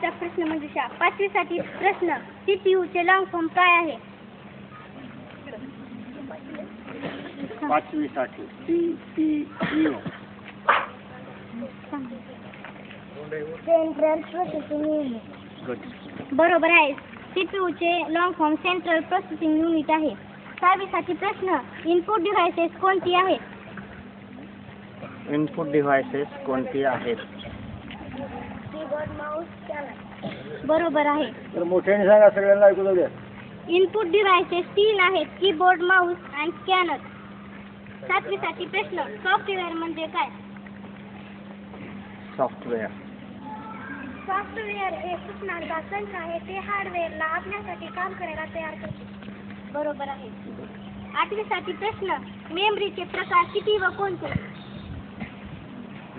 पाचवा प्रश्न मंजुषा. 5वी साठी प्रश्न. CPU चे लॉंग फॉर्म काय आहे? 5वी साठी CPU central processing unit. Good. बरोबर आहे. CPU चे long form central processing unit आहे. 6वी साठी प्रश्न. इनपुट डिव्हाइसेस कोणती आहेत? इनपुट डिव्हाइसेस कोणती आहेत? Keyboard, Mouse, scanner. बरोबर आहे. तर मोठ्याने सांगा, सगळ्यांना ऐकू जाऊ द्या. इनपुट डिव्हाइसेस 3 आहेत. कीबोर्ड, माऊस आणि स्कॅनर. 7वी साठी प्रश्न. सॉफ्टवेअर म्हणजे काय? सॉफ्टवेअर सॉफ्टवेअर हे सूचनांचा संच आहे. ते हार्डवेअरला आपल्यासाठी काम करायला तयार करते. बरोबर आहे. 8वी साठी प्रश्न. मेमरीचे प्रकार किती व कोणते?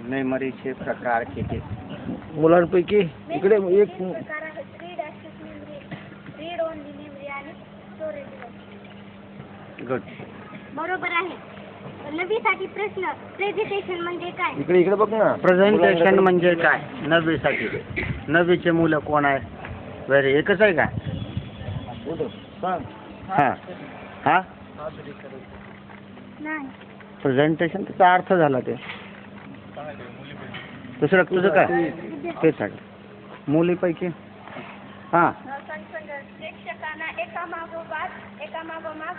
मेमरीचे प्रकार किती? मुलांपैकी इकडे एक प्रकार आहेत. Read access memory, read only memory आणि स्टोरेज डिव्हाइस. गुड. बरोबर आहे. 9वी साठी प्रश्न. प्रेझेंटेशन म्हणजे काय? इकडे बघ ना. प्रेझेंटेशन म्हणजे काय? 9वी साठी. 9वीचे मुलं कोण आहे? वेरी एकच आहे का? हा हा नाही. प्रेझेंटेशन त्याचा अर्थ झाला ते. दुसरं तुझं काय? तेच आहे. मुलीपैकी हा. प्रेक्षकांना एकामागोमाग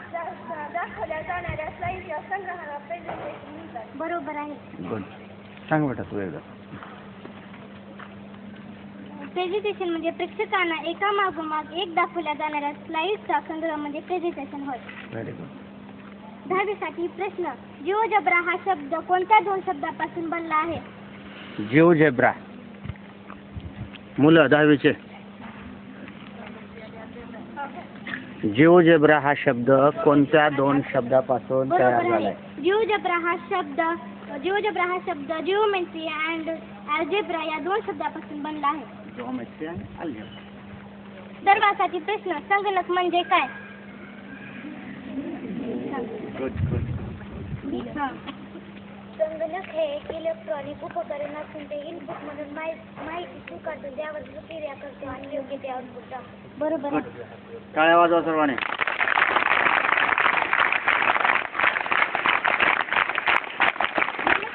दाखवल्या जाणाऱ्या स्लाईडच्या संग्रहाला प्रेझेंटेशन म्हणतात. बरोबर आहे. गुड. सांग बेटा तू एकदा. प्रेझेंटेशन म्हणजे प्रेक्षकांना एकामागोमाग एक दाखवल्या जाणाऱ्या स्लाईड्सचा संग्रह म्हणजे प्रेझेंटेशन होय. Very good. 10वी साठी प्रश्न. जिओजेब्रा हा शब्द कोणत्या 2 शब्दापासून बनला आहे? जिओजेब्रा. मुलं 10वीचे. जिओजेब्रा हा शब्द कोणत्या 2 शब्दापासून तयार झाला आहे? जिओजेब्रा हा शब्द जिओमेट्री अँड अल्जेब्रा या 2 शब्दापासून बनला आहे. जिओमेट्री आणि अल्जेब्रा. 10वा साठी प्रश्न. संगणक म्हणजे काय? Good good. संगणक हे एक इलेक्ट्रॉनिक उपकरण असून ते इनपुट म्हणून माहिती स्वीकारते, त्यावर प्रक्रिया करते आणि योग्य ते आउटपुट दाखवते. बरोबर आहे. टाळ्या वाजवा सर्वांनी.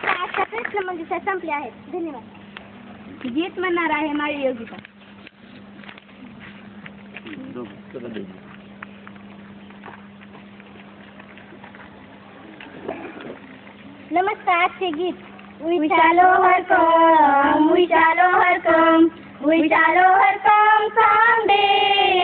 आजचा प्रश्न म्हणजे संपले आहेत. धन्यवाद. गीत म्हणणार आहे माळी योगिता. नमस्कार. आजचे गीत. We shall overcome, we shall overcome, we shall overcome someday.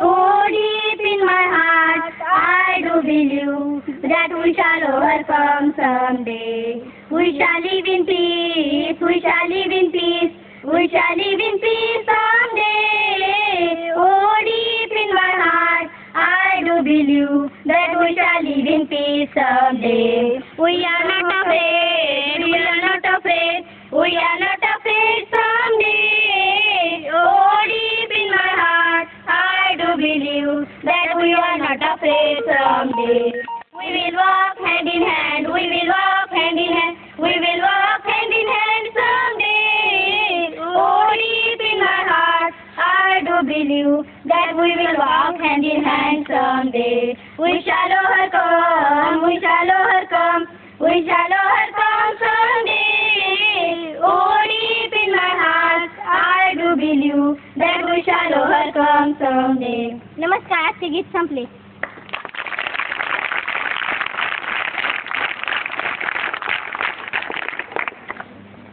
Oh, deep in my heart, I do believe that we shall overcome someday. We shall live in peace, we shall live in peace, we shall live in peace someday. Oh, deep in my heart, I do believe that we shall live in peace someday. We are not afraid, we are not afraid, we are not afraid someday. Oh, deep in my heart, I do believe that we are not afraid someday. We will walk hand in hand, we will walk hand in hand, we will walk hand in hand someday. Oh, deep in my heart, I do believe that we will walk hand in hand someday. We shall overcome, we shall overcome, we shall overcome someday. Oh, deep in my heart, I do believe that we shall overcome someday. नमस्कार. आजचे गीत संपले.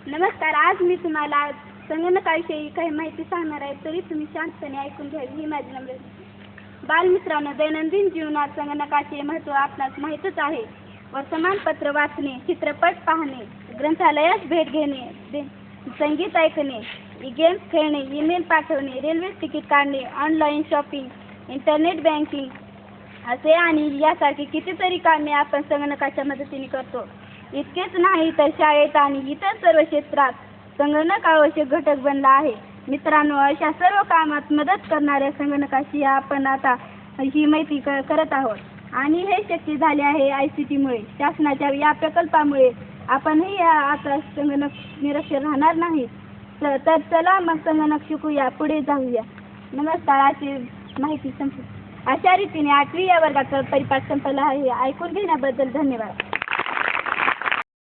नमस्कार. आज मी तुम्हाला संगणकाविषयी काही माहिती सांगणार आहे, तरी तुम्ही शांतपणे ऐकून घ्यावी ही माझी नम्र. बालमित्रांनो, दैनंदिन जीवनात संगणकाचे महत्त्व आपणास माहीतच आहे. वर्तमानपत्र वाचणे, चित्रपट पाहणे, ग्रंथालयास भेट घेणे, संगीत ऐकणे, गेम्स खेळणे, ईमेल पाठवणे, रेल्वे तिकीट काढणे, ऑनलाईन शॉपिंग, इंटरनेट बँकिंग असे आणि यासारखी कितीतरी कामे आपण संगणकाच्या मदतीने करतो. इतकेच नाही तर शाळेत आणि इतर सर्व क्षेत्रात संगणक आवश्यक घटक बनला आहे. मित्रांनो, अशा सर्व कामात मदत करणाऱ्या संगणकाशी आपण आता ही माहिती करत आहोत आणि हे शक्य झाले आहे ICT मुळे. शासनाच्या या प्रकल्पामुळे आपणही आता संगणक निरक्षर राहणार नाहीत. तर चला मग संगणक शिकूया, पुढे जाऊया. नमस्कार. अशी माहिती संपली. अशा रीतीने 8वी या वर्गाचा परिपाठ संपला आहे. ऐकून घेण्याबद्दल धन्यवाद.